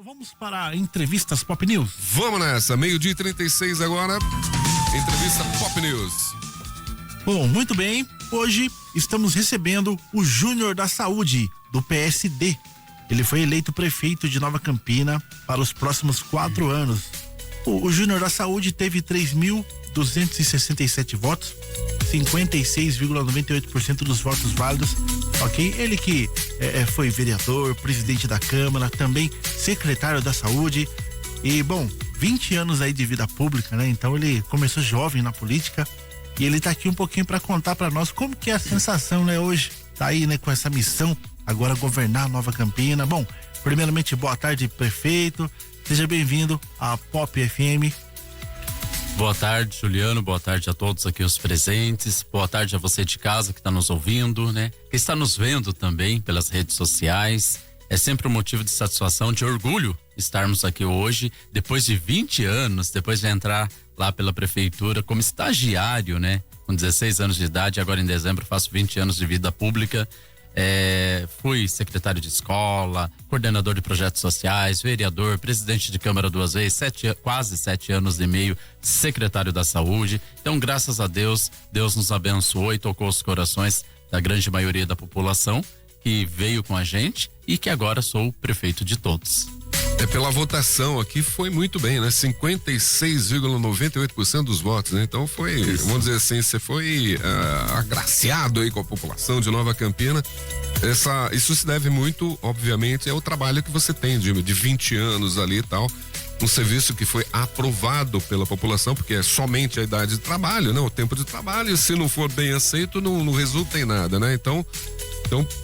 Vamos para entrevistas Pop News. Vamos nessa, 12:36 agora, entrevista Pop News. Bom, muito bem, hoje estamos recebendo o Júnior da Saúde, do PSD. Ele foi eleito prefeito de Nova Campina para os próximos 4 anos. O Júnior da Saúde teve 3.267 votos, 56,98% dos votos válidos, ok? Ele que foi vereador, presidente da Câmara, também secretário da Saúde e, bom, 20 anos aí de vida pública, né? Então ele começou jovem na política e ele tá aqui um pouquinho para contar para nós como que é a sensação, né? Hoje tá aí, né, com essa missão, agora governar Nova Campina. Bom, primeiramente, boa tarde, prefeito. Seja bem-vindo à Pop FM. Boa tarde, Juliano. Boa tarde a todos aqui os presentes. Boa tarde a você de casa que está nos ouvindo, né? Que está nos vendo também pelas redes sociais. É sempre um motivo de satisfação, de orgulho estarmos aqui hoje, depois de 20 anos, depois de entrar lá pela prefeitura como estagiário, né? Com 16 anos de idade, agora em dezembro faço 20 anos de vida pública. Fui secretário de escola, coordenador de projetos sociais, vereador, presidente de Câmara 2 vezes, quase 7 anos e meio, secretário da Saúde. Então, graças a Deus, Deus nos abençoou e tocou os corações da grande maioria da população que veio com a gente e que agora sou o prefeito de todos. Pela votação aqui foi muito bem, né? 56,98% dos votos, né? Então foi, isso. Vamos dizer assim, você foi agraciado aí com a população de Nova Campina. Isso se deve muito, obviamente, ao trabalho que você tem de 20 anos ali e tal. Um serviço que foi aprovado pela população, porque é somente a idade de trabalho, né? O tempo de trabalho, e se não for bem aceito, não resulta em nada, né? Então,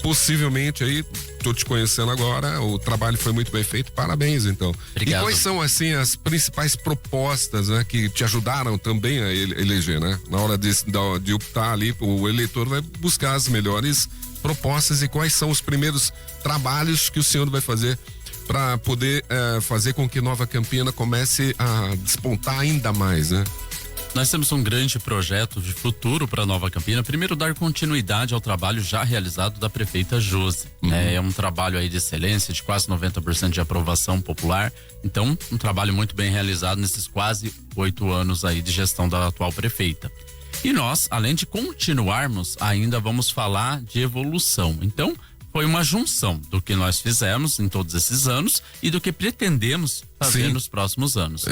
possivelmente aí, tô te conhecendo agora, o trabalho foi muito bem feito, parabéns então. Obrigado. E quais são, assim, as principais propostas, né, que te ajudaram também a eleger, né? Na hora de optar ali, o eleitor vai buscar as melhores propostas e quais são os primeiros trabalhos que o senhor vai fazer para poder fazer com que Nova Campina comece a despontar ainda mais, né? Nós temos um grande projeto de futuro para Nova Campina. Primeiro, dar continuidade ao trabalho já realizado da prefeita Josi. É um trabalho aí de excelência, de quase 90% de aprovação popular. Então, um trabalho muito bem realizado nesses quase 8 anos aí de gestão da atual prefeita. E nós, além de continuarmos, ainda vamos falar de evolução. Então, foi uma junção do que nós fizemos em todos esses anos e do que pretendemos fazer nos próximos anos.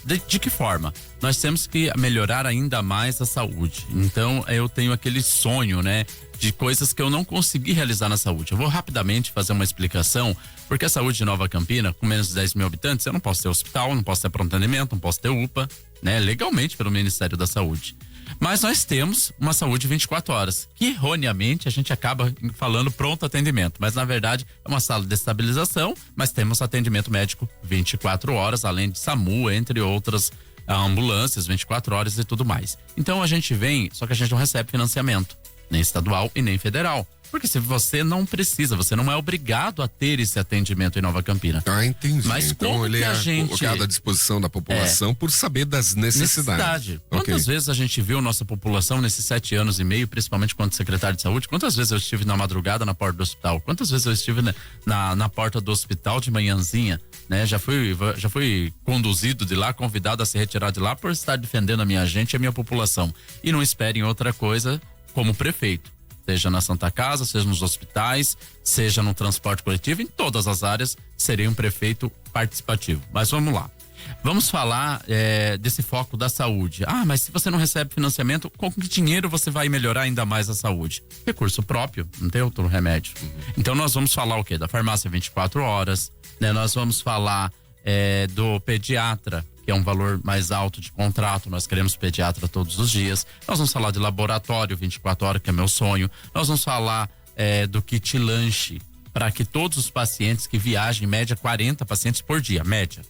De que forma? Nós temos que melhorar ainda mais a saúde. Então, eu tenho aquele sonho, né? De coisas que eu não consegui realizar na saúde. Eu vou rapidamente fazer uma explicação, porque a saúde de Nova Campina, com menos de 10 mil habitantes, eu não posso ter hospital, não posso ter pronto atendimento, não posso ter UPA, né? Legalmente pelo Ministério da Saúde. Mas nós temos uma saúde 24 horas, que erroneamente a gente acaba falando pronto atendimento, mas na verdade é uma sala de estabilização, mas temos atendimento médico 24 horas, além de SAMU, entre outras ambulâncias 24 horas e tudo mais. Então a gente vem, só que a gente não recebe financiamento, nem estadual e nem federal. Porque se você não precisa, você não é obrigado a ter esse atendimento em Nova Campina. Entendi. Mas então como ele que a gente colocado à disposição da população por saber das necessidades. Quantas vezes a gente viu nossa população nesses 7 anos e meio, principalmente quando secretário de saúde? Quantas vezes eu estive na madrugada na porta do hospital? Quantas vezes eu estive na porta do hospital de manhãzinha? Né? Já fui conduzido de lá, convidado a se retirar de lá por estar defendendo a minha gente e a minha população. E não esperem outra coisa como prefeito. Seja na Santa Casa, seja nos hospitais, seja no transporte coletivo, em todas as áreas, serei um prefeito participativo. Mas vamos lá. Vamos falar desse foco da saúde. Mas se você não recebe financiamento, com que dinheiro você vai melhorar ainda mais a saúde? Recurso próprio, não tem outro remédio. Então nós vamos falar o quê? Da farmácia 24 horas, né? Nós vamos falar do pediatra, que é um valor mais alto de contrato, nós queremos pediatra todos os dias. Nós vamos falar de laboratório 24 horas, que é meu sonho. Nós vamos falar do kit lanche, para que todos os pacientes que viajem, em média 40 pacientes por dia, média.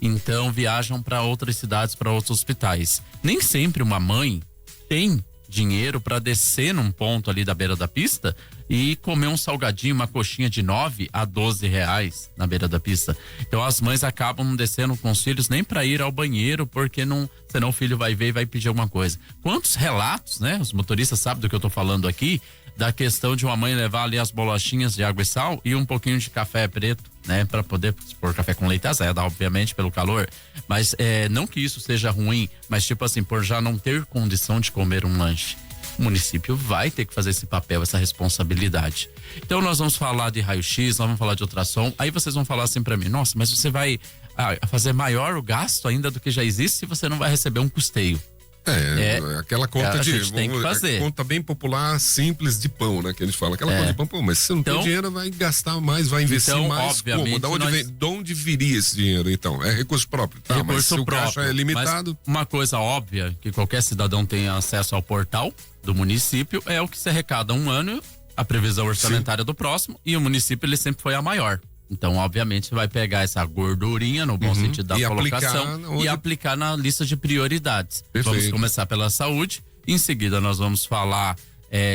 Então viajam para outras cidades, para outros hospitais. Nem sempre uma mãe tem dinheiro para descer num ponto ali da beira da pista e comer um salgadinho, uma coxinha de 9 a 12 reais na beira da pista. Então as mães acabam não descendo com os filhos nem para ir ao banheiro, porque não, senão o filho vai ver e vai pedir alguma coisa. Quantos relatos, né? Os motoristas sabem do que eu tô falando aqui, da questão de uma mãe levar ali as bolachinhas de água e sal e um pouquinho de café preto, né? Para poder pôr café com leite azeda, obviamente, pelo calor. Mas não que isso seja ruim, mas tipo assim, por já não ter condição de comer um lanche. O município vai ter que fazer esse papel, essa responsabilidade. Então nós vamos falar de raio-x, nós vamos falar de ultrassom, aí vocês vão falar assim para mim, nossa, mas você vai fazer maior o gasto ainda do que já existe se você não vai receber um custeio. Aquela conta a gente tem que fazer. Conta bem popular, simples de pão, né? Que a gente fala, aquela conta de pão, pô, mas se você não tem dinheiro, vai gastar mais, vai investir mais. Obviamente, como? De onde viria esse dinheiro, então? É recurso próprio, tá? Recurso mas se próprio, o caixa é limitado... Mas uma coisa óbvia, que qualquer cidadão tem acesso ao portal do município, é o que se arrecada um ano, a previsão orçamentária do próximo, e o município ele sempre foi a maior. Então, obviamente, vai pegar essa gordurinha, no bom sentido da colocação, e aplicar na lista de prioridades. Perfeito. Vamos começar pela saúde, em seguida nós vamos falar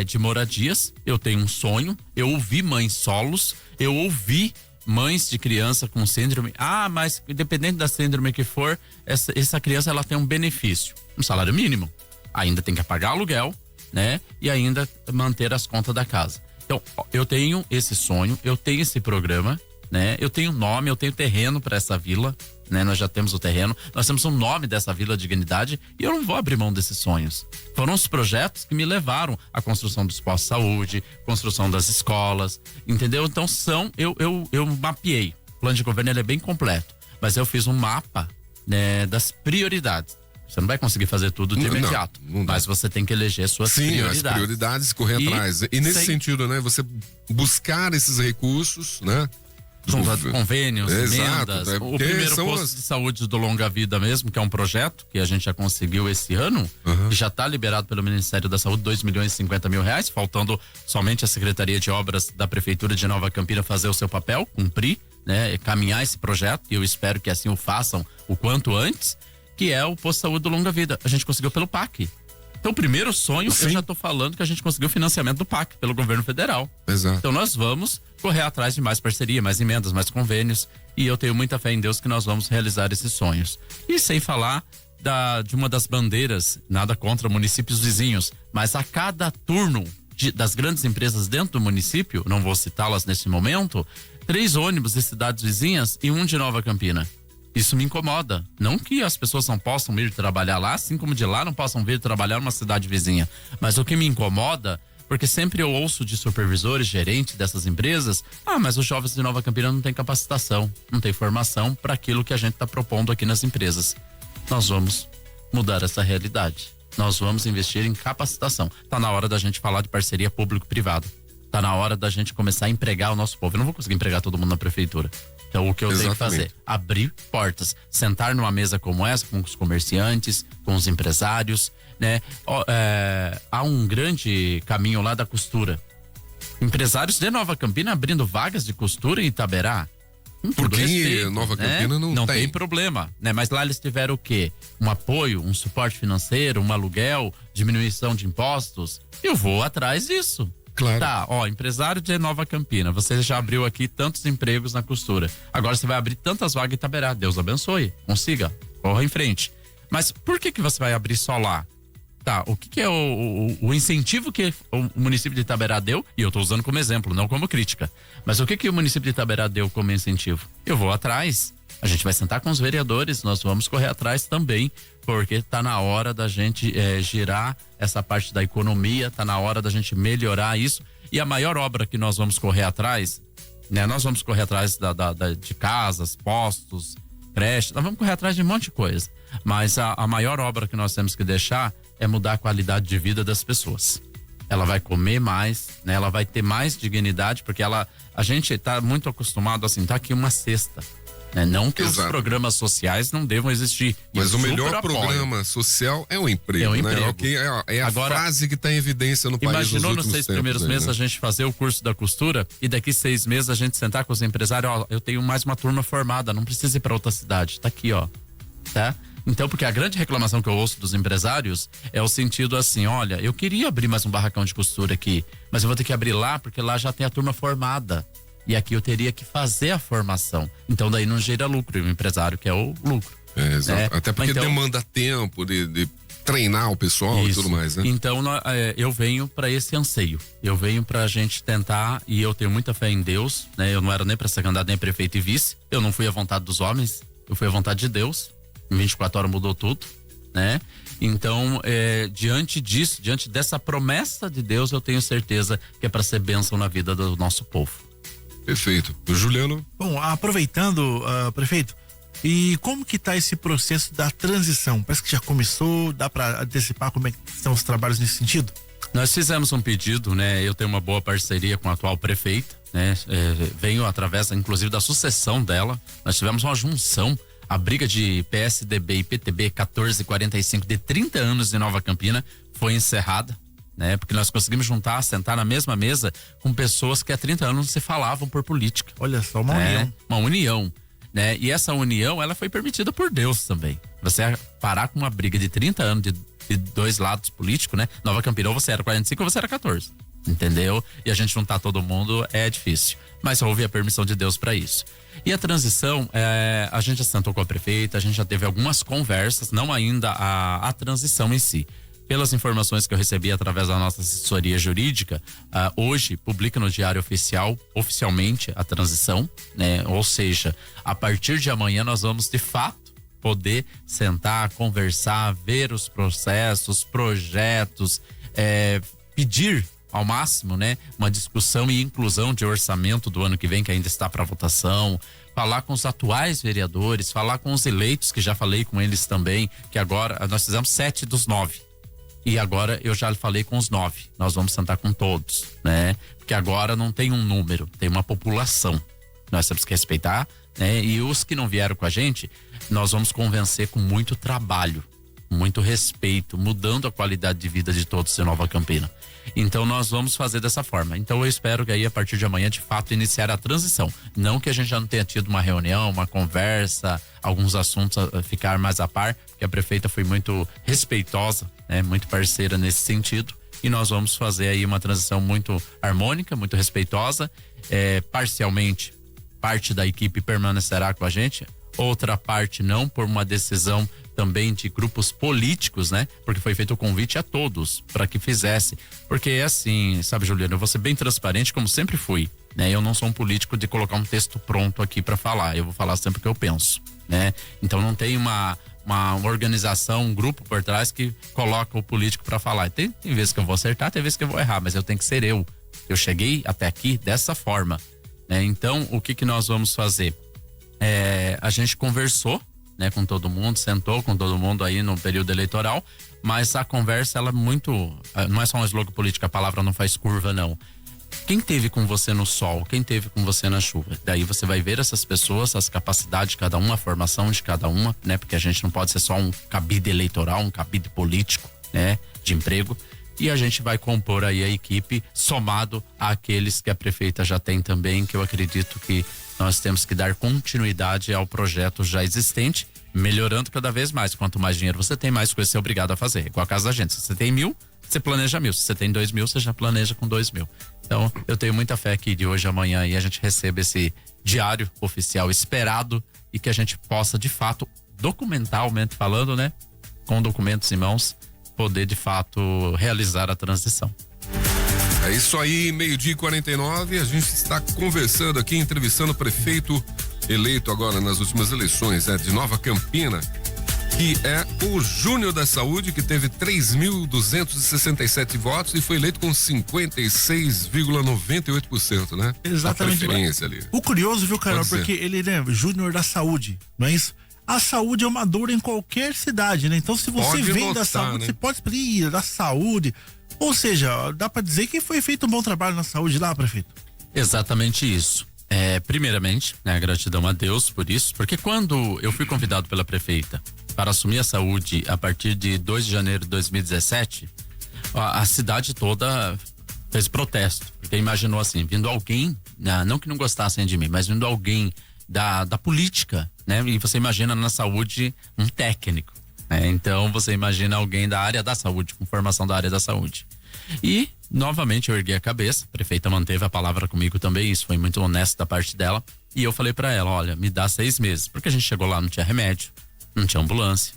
de moradias. Eu tenho um sonho, eu ouvi mães solos, eu ouvi mães de criança com síndrome. Mas independente da síndrome que for, essa criança ela tem um benefício, um salário mínimo. Ainda tem que pagar aluguel, né? E ainda manter as contas da casa. Então, eu tenho esse sonho, eu tenho esse programa, né? Eu tenho nome, eu tenho terreno para essa vila, né? Nós já temos o terreno, nós temos um nome dessa Vila Dignidade e eu não vou abrir mão desses sonhos. Foram os projetos que me levaram à construção dos postos de saúde, construção das escolas, entendeu? Então eu mapeei. O plano de governo ele é bem completo, mas eu fiz um mapa, né, das prioridades. Você não vai conseguir fazer tudo de imediato, mas você tem que eleger suas prioridades. Sim, as prioridades, correr atrás. E nesse sentido, né, você buscar esses recursos, né? Convênios, emendas. O primeiro posto de saúde do Longa Vida mesmo, que é um projeto que a gente já conseguiu esse ano, que já está liberado pelo Ministério da Saúde, 2.050.000 reais, faltando somente a Secretaria de Obras da Prefeitura de Nova Campina fazer o seu papel, cumprir, né, caminhar esse projeto, e eu espero que assim o façam o quanto antes, que é o posto de saúde do Longa Vida. A gente conseguiu pelo PAC. Então, o primeiro sonho, eu já tô falando que a gente conseguiu financiamento do PAC, pelo governo federal. Exato. Então, nós vamos correr atrás de mais parceria, mais emendas, mais convênios, e eu tenho muita fé em Deus que nós vamos realizar esses sonhos. E sem falar de uma das bandeiras, nada contra municípios vizinhos, mas a cada turno das grandes empresas dentro do município, não vou citá-las nesse momento, 3 ônibus de cidades vizinhas e 1 de Nova Campina. Isso me incomoda. Não que as pessoas não possam vir trabalhar lá, assim como de lá não possam vir trabalhar numa cidade vizinha. Mas o que me incomoda, porque sempre eu ouço de supervisores, gerentes dessas empresas, mas os jovens de Nova Campina não têm capacitação, não têm formação para aquilo que a gente está propondo aqui nas empresas. Nós vamos mudar essa realidade. Nós vamos investir em capacitação. Tá na hora da gente falar de parceria público-privada. Tá na hora da gente começar a empregar o nosso povo. Eu não vou conseguir empregar todo mundo na prefeitura. Então, o que eu tenho que fazer? Abrir portas, sentar numa mesa como essa, com os comerciantes, com os empresários, né? Há um grande caminho lá da costura. Empresários de Nova Campina abrindo vagas de costura em Itaberá. Porque Nova Campina não tem problema, né? Mas lá eles tiveram o quê? Um apoio, um suporte financeiro, um aluguel, diminuição de impostos. Eu vou atrás disso. Claro. Tá, empresário de Nova Campina, você já abriu aqui tantos empregos na costura. Agora você vai abrir tantas vagas em Itaberá. Deus abençoe, consiga, corra em frente. Mas por que você vai abrir só lá? Tá, o que é o incentivo que o município de Itaberá deu? E eu tô usando como exemplo, não como crítica. Mas o que o município de Itaberá deu como incentivo? Eu vou atrás. A gente vai sentar com os vereadores, nós vamos correr atrás também, porque tá na hora da gente girar essa parte da economia, tá na hora da gente melhorar isso. E a maior obra que nós vamos correr atrás, né? Nós vamos correr atrás de casas, postos, creches, nós vamos correr atrás de um monte de coisa. Mas a maior obra que nós temos que deixar é mudar a qualidade de vida das pessoas. Ela vai comer mais, né? Ela vai ter mais dignidade, porque a gente tá muito acostumado assim, tá aqui uma cesta. Não que os programas sociais não devam existir. Mas o melhor programa social é o emprego, né? É a frase que está em evidência no país. Imaginou nos 6 primeiros meses a gente fazer o curso da costura e daqui 6 meses a gente sentar com os empresários, eu tenho mais uma turma formada, não precisa ir para outra cidade, tá aqui, tá? Então, porque a grande reclamação que eu ouço dos empresários é o sentido assim, olha, eu queria abrir mais um barracão de costura aqui, mas eu vou ter que abrir lá porque lá já tem a turma formada. E aqui eu teria que fazer a formação. Então daí não gera lucro, e o empresário quer o lucro. Exato. Até porque demanda tempo de treinar o pessoal e tudo mais, né? Então eu venho para esse anseio. Eu venho pra gente tentar, e eu tenho muita fé em Deus, né? Eu não era nem pra ser candidato nem prefeito e vice. Eu não fui à vontade dos homens, eu fui à vontade de Deus. Em 24 horas mudou tudo, né? Então, diante disso, diante dessa promessa de Deus, eu tenho certeza que é para ser bênção na vida do nosso povo. Perfeito. Juliano? Bom, aproveitando, prefeito, e como que tá esse processo da transição? Parece que já começou, dá para antecipar como é que estão os trabalhos nesse sentido? Nós fizemos um pedido, né? Eu tenho uma boa parceria com a atual prefeita, né? Venho através, inclusive, da sucessão dela. Nós tivemos uma junção, a briga de PSDB e PTB 1445 de 30 anos de Nova Campina foi encerrada, né? Porque nós conseguimos sentar na mesma mesa com pessoas que há 30 anos não se falavam por política. Olha só, uma união. Uma união, né? E essa união, ela foi permitida por Deus também. Você parar com uma briga de 30 anos de dois lados políticos, né? Nova Campina, ou você era 45 ou você era 14. Entendeu? E a gente juntar todo mundo é difícil. Mas houve a permissão de Deus para isso. E a transição, a gente já sentou com a prefeita, a gente já teve algumas conversas, não ainda a transição em si. Pelas informações que eu recebi através da nossa assessoria jurídica, hoje publica no Diário Oficial, oficialmente, a transição, né? Ou seja, a partir de amanhã nós vamos de fato poder sentar, conversar, ver os processos, projetos, pedir ao máximo, né, uma discussão e inclusão de orçamento do ano que vem, que ainda está para votação, falar com os atuais vereadores, falar com os eleitos, que já falei com eles também, que agora nós fizemos 7 dos 9. E agora eu já falei com os 9. Nós vamos sentar com todos, né? Porque agora não tem um número, tem uma população. Nós temos que respeitar, né? E os que não vieram com a gente, nós vamos convencer com muito trabalho, muito respeito, mudando a qualidade de vida de todos em Nova Campina. Então nós vamos fazer dessa forma. Então eu espero que aí a partir de amanhã de fato iniciar a transição. Não que a gente já não tenha tido uma reunião, uma conversa, alguns assuntos a ficar mais a par, porque a prefeita foi muito respeitosa, né, muito parceira nesse sentido. E nós vamos fazer aí uma transição muito harmônica, muito respeitosa. Parcialmente, parte da equipe permanecerá com a gente, outra parte não, por uma decisão também de grupos políticos, né? Porque foi feito o convite a todos para que fizesse. Porque é assim, sabe, Juliano, eu vou ser bem transparente, como sempre fui, né? Eu não sou um político de colocar um texto pronto aqui para falar. Eu vou falar sempre o que eu penso, né? Então não tem uma organização, um grupo por trás que coloca o político para falar. Tem vezes que eu vou acertar, tem vezes que eu vou errar, mas eu tenho que ser eu. Eu cheguei até aqui dessa forma, né? Então, o que nós vamos fazer? A gente conversou, né, com todo mundo, sentou com todo mundo aí no período eleitoral, mas a conversa, ela é muito, não é só um slogan político, a palavra não faz curva, não. Quem teve com você no sol, quem teve com você na chuva? Daí você vai ver essas pessoas, as capacidades de cada uma, a formação de cada uma, né? Porque a gente não pode ser só um cabide eleitoral, um cabide político, né? De emprego. E a gente vai compor aí a equipe somado àqueles que a prefeita já tem também, que eu acredito que nós temos que dar continuidade ao projeto já existente, melhorando cada vez mais. Quanto mais dinheiro você tem, mais coisa você é obrigado a fazer. Igual a casa da gente. Se você tem 1.000, você planeja 1.000. Se você tem 2.000, você já planeja com 2.000. Então, eu tenho muita fé que de hoje a amanhã e a gente receba esse diário oficial esperado e que a gente possa, de fato, documentalmente falando, né? Com documentos em mãos, poder, de fato, realizar a transição. É isso aí, 12:49, a gente está conversando aqui, entrevistando o prefeito eleito agora nas últimas eleições, de Nova Campina, que é o Júnior da Saúde, que teve 3.267 votos e foi eleito com 56,98%, né? Exatamente. A preferência ali. O curioso, viu, Carol, porque ele é Júnior da Saúde, não é isso? A saúde é uma dor em qualquer cidade, né? Então, se você vem da saúde, né? Você pode ir da saúde. Ou seja, dá pra dizer que foi feito um bom trabalho na saúde lá, prefeito? Exatamente isso. Primeiramente, né, gratidão a Deus por isso, porque quando eu fui convidado pela prefeita para assumir a saúde a partir de 2 de janeiro de 2017, a cidade toda fez protesto, porque imaginou assim, vindo alguém, não que não gostassem de mim, mas vindo alguém da política, né? E você imagina na saúde um técnico, né? Então você imagina alguém da área da saúde, com formação da área da saúde. E novamente eu ergui a cabeça, a prefeita manteve a palavra comigo também, isso foi muito honesto da parte dela. E eu falei pra ela, olha, me dá 6 meses, porque a gente chegou lá, não tinha remédio, não tinha ambulância,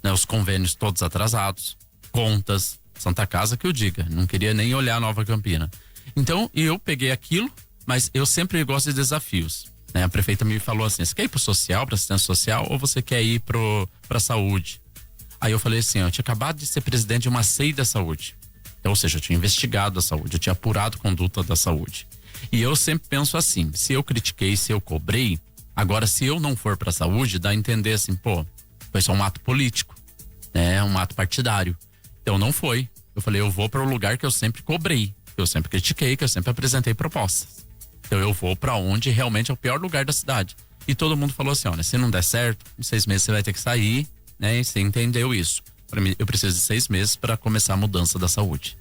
né? Os convênios todos atrasados, contas, Santa Casa que eu diga, não queria nem olhar Nova Campina. Então eu peguei aquilo, mas eu sempre gosto de desafios, né? A prefeita me falou assim, você quer ir pro social, pra assistência social, ou você quer ir pra saúde? Aí eu falei assim, eu tinha acabado de ser presidente de uma CEI da saúde. Então, ou seja, eu tinha investigado a saúde, eu tinha apurado conduta da saúde. E eu sempre penso assim, se eu critiquei, se eu cobrei, agora se eu não for pra saúde, dá a entender assim, pô, foi só um ato político, né? Um ato partidário. Então não foi. Eu falei, eu vou para o lugar que eu sempre cobrei, que eu sempre critiquei, que eu sempre apresentei propostas. Então eu vou para onde realmente é o pior lugar da cidade. E todo mundo falou assim, olha, se não der certo, em 6 meses você vai ter que sair, né? E você entendeu isso. Para mim, eu preciso de 6 meses para começar a mudança da saúde.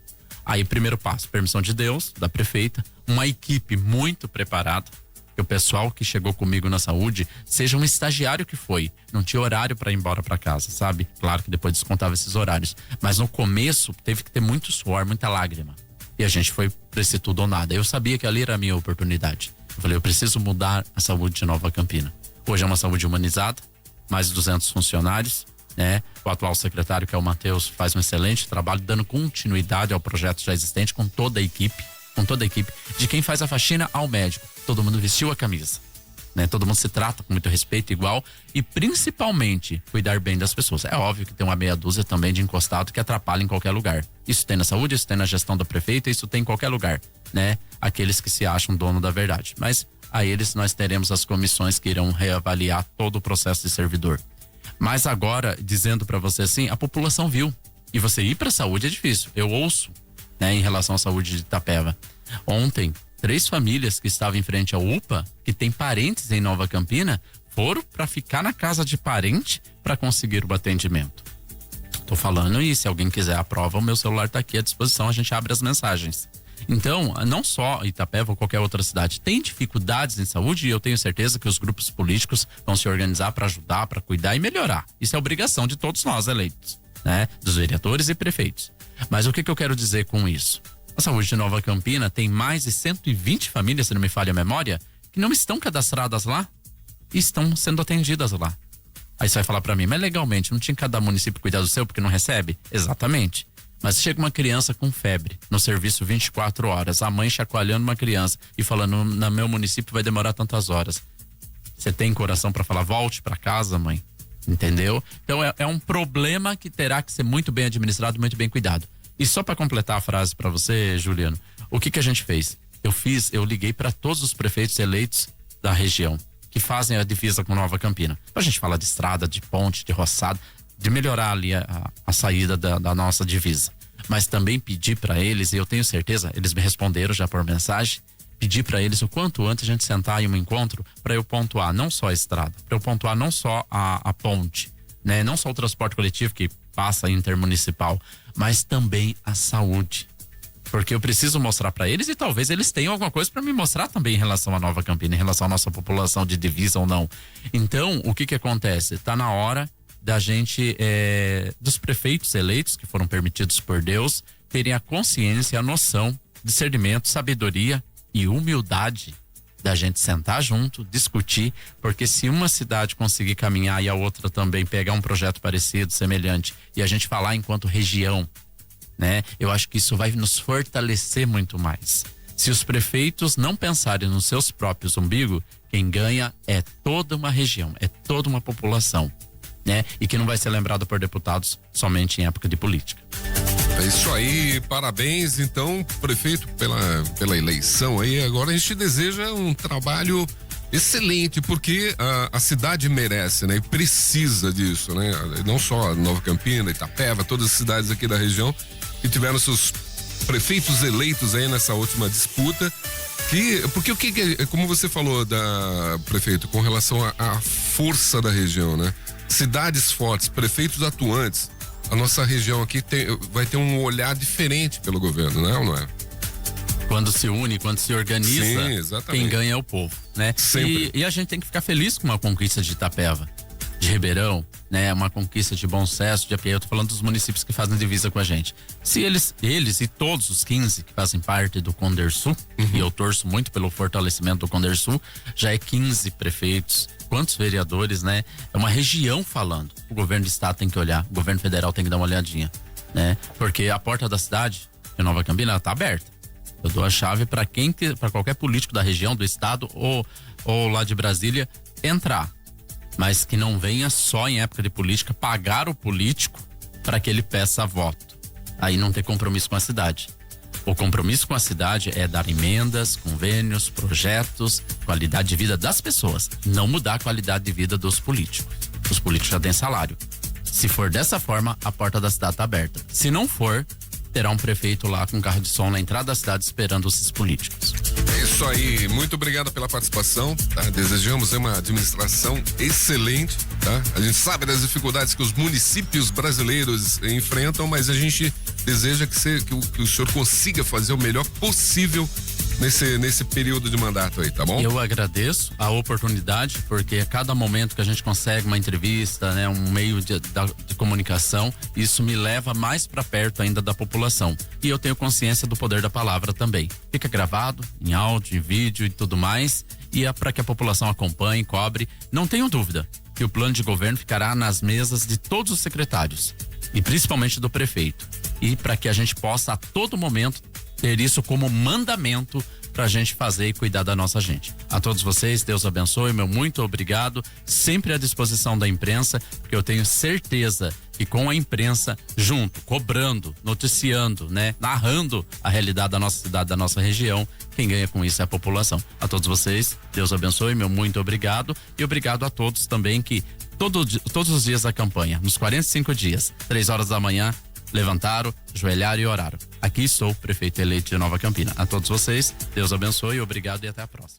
Aí, primeiro passo, permissão de Deus, da prefeita, uma equipe muito preparada, que o pessoal que chegou comigo na saúde, seja um estagiário que foi, não tinha horário para ir embora para casa, sabe? Claro que depois descontava esses horários, mas no começo teve que ter muito suor, muita lágrima. E a gente foi pra esse tudo ou nada. Eu sabia que ali era a minha oportunidade. Eu falei, eu preciso mudar a saúde de Nova Campina. Hoje é uma saúde humanizada, mais de 200 funcionários, né? O atual secretário, que é o Matheus, faz um excelente trabalho, dando continuidade ao projeto já existente com toda a equipe, de quem faz a faxina ao médico. Todo mundo vestiu a camisa, né? Todo mundo se trata com muito respeito, igual, e principalmente cuidar bem das pessoas. É óbvio que tem uma meia dúzia também de encostado que atrapalha em qualquer lugar. Isso tem na saúde, isso tem na gestão da prefeita, isso tem em qualquer lugar, né? Aqueles que se acham dono da verdade. Mas a eles nós teremos as comissões que irão reavaliar todo o processo de servidor. Mas agora, dizendo para você assim, a população viu. E você ir pra saúde é difícil. Eu ouço, né, em relação à saúde de Itapeva. Ontem, 3 famílias que estavam em frente ao UPA, que tem parentes em Nova Campina, foram para ficar na casa de parente para conseguir o atendimento. Tô falando, e se alguém quiser a prova, o meu celular tá aqui à disposição, a gente abre as mensagens. Então, não só Itapeva ou qualquer outra cidade tem dificuldades em saúde, e eu tenho certeza que os grupos políticos vão se organizar para ajudar, para cuidar e melhorar. Isso é obrigação de todos nós eleitos, né? Dos vereadores e prefeitos. Mas o que eu quero dizer com isso? A saúde de Nova Campina tem mais de 120 famílias, se não me falha a memória, que não estão cadastradas lá e estão sendo atendidas lá. Aí você vai falar para mim, mas legalmente, não tinha cada município cuidar do seu porque não recebe? Exatamente. Mas chega uma criança com febre no serviço 24 horas, a mãe chacoalhando uma criança e falando, no meu município vai demorar tantas horas. Você tem coração para falar, volte para casa, mãe? Entendeu? Então é um problema que terá que ser muito bem administrado, muito bem cuidado. E só para completar a frase para você, Juliano, o que a gente fez? Eu liguei para todos os prefeitos eleitos da região que fazem a divisa com Nova Campina. Pra gente falar de estrada, de ponte, de roçada, de melhorar ali a saída da nossa divisa. Mas também pedir para eles, e eu tenho certeza, eles me responderam já por mensagem, pedir para eles o quanto antes a gente sentar em um encontro para eu pontuar não só a estrada, para eu pontuar não só a ponte, né? Não só o transporte coletivo que passa intermunicipal, mas também a saúde. Porque eu preciso mostrar para eles e talvez eles tenham alguma coisa para me mostrar também em relação à Nova Campina, em relação à nossa população de divisa ou não. Então, o que acontece? Tá na hora da gente, dos prefeitos eleitos que foram permitidos por Deus, terem a consciência, a noção, discernimento, sabedoria e humildade da gente sentar junto, discutir, porque se uma cidade conseguir caminhar e a outra também pegar um projeto parecido, semelhante, e a gente falar enquanto região, né? Eu acho que isso vai nos fortalecer muito mais. Se os prefeitos não pensarem nos seus próprios umbigos, quem ganha é toda uma região, é toda uma população, né? E que não vai ser lembrado por deputados somente em época de política. É isso aí, parabéns então, prefeito, pela eleição aí. Agora a gente deseja um trabalho excelente, porque a cidade merece, né? E precisa disso, né? Não só Nova Campina, Itapeva, todas as cidades aqui da região que tiveram seus prefeitos eleitos aí nessa última disputa. Porque o que, como você falou, prefeito, com relação à força da região, né? Cidades fortes, prefeitos atuantes, a nossa região aqui vai ter um olhar diferente pelo governo, né? Ou não é? Quando se une, quando se organiza, Sim, quem ganha é o povo, né? E a gente tem que ficar feliz com uma conquista de Itapeva, de Ribeirão, né? Uma conquista de Bom Sucesso, de Apiaí. Eu tô falando dos municípios que fazem divisa com a gente. Se eles e todos os 15 que fazem parte do Condersul, e eu torço muito pelo fortalecimento do Condersul, já é 15 prefeitos, quantos vereadores, né? É uma região falando. O governo do estado tem que olhar, o governo federal tem que dar uma olhadinha, né? Porque a porta da cidade de Nova Campina, ela tá aberta. Eu dou a chave para qualquer político da região, do estado ou lá de Brasília entrar. Mas que não venha só em época de política pagar o político para que ele peça voto. Aí não ter compromisso com a cidade. O compromisso com a cidade é dar emendas, convênios, projetos, qualidade de vida das pessoas. Não mudar a qualidade de vida dos políticos. Os políticos já têm salário. Se for dessa forma, a porta da cidade está aberta. Se não for, terá um prefeito lá com carro de som na entrada da cidade esperando esses políticos. É isso aí, muito obrigado pela participação, tá? Desejamos uma administração excelente, tá? A gente sabe das dificuldades que os municípios brasileiros enfrentam, mas a gente deseja que o senhor consiga fazer o melhor possível nesse período de mandato aí, tá bom? Eu agradeço a oportunidade, porque a cada momento que a gente consegue uma entrevista, né, um meio de comunicação, isso me leva mais para perto ainda da população. E eu tenho consciência do poder da palavra também. Fica gravado em áudio, em vídeo e tudo mais, e é para que a população acompanhe, cobre. Não tenho dúvida que o plano de governo ficará nas mesas de todos os secretários e principalmente do prefeito. E para que a gente possa a todo momento ter isso como mandamento pra gente fazer e cuidar da nossa gente. A todos vocês, Deus abençoe, meu muito obrigado, sempre à disposição da imprensa, porque eu tenho certeza que com a imprensa junto, cobrando, noticiando, né, narrando a realidade da nossa cidade, da nossa região, quem ganha com isso é a população. A todos vocês, Deus abençoe, meu muito obrigado, e obrigado a todos também que todos os dias da campanha, nos 45 dias, 3 horas da manhã, levantaram, ajoelharam e oraram. Aqui estou, prefeito eleito de Nova Campina. A todos vocês, Deus abençoe, obrigado e até a próxima.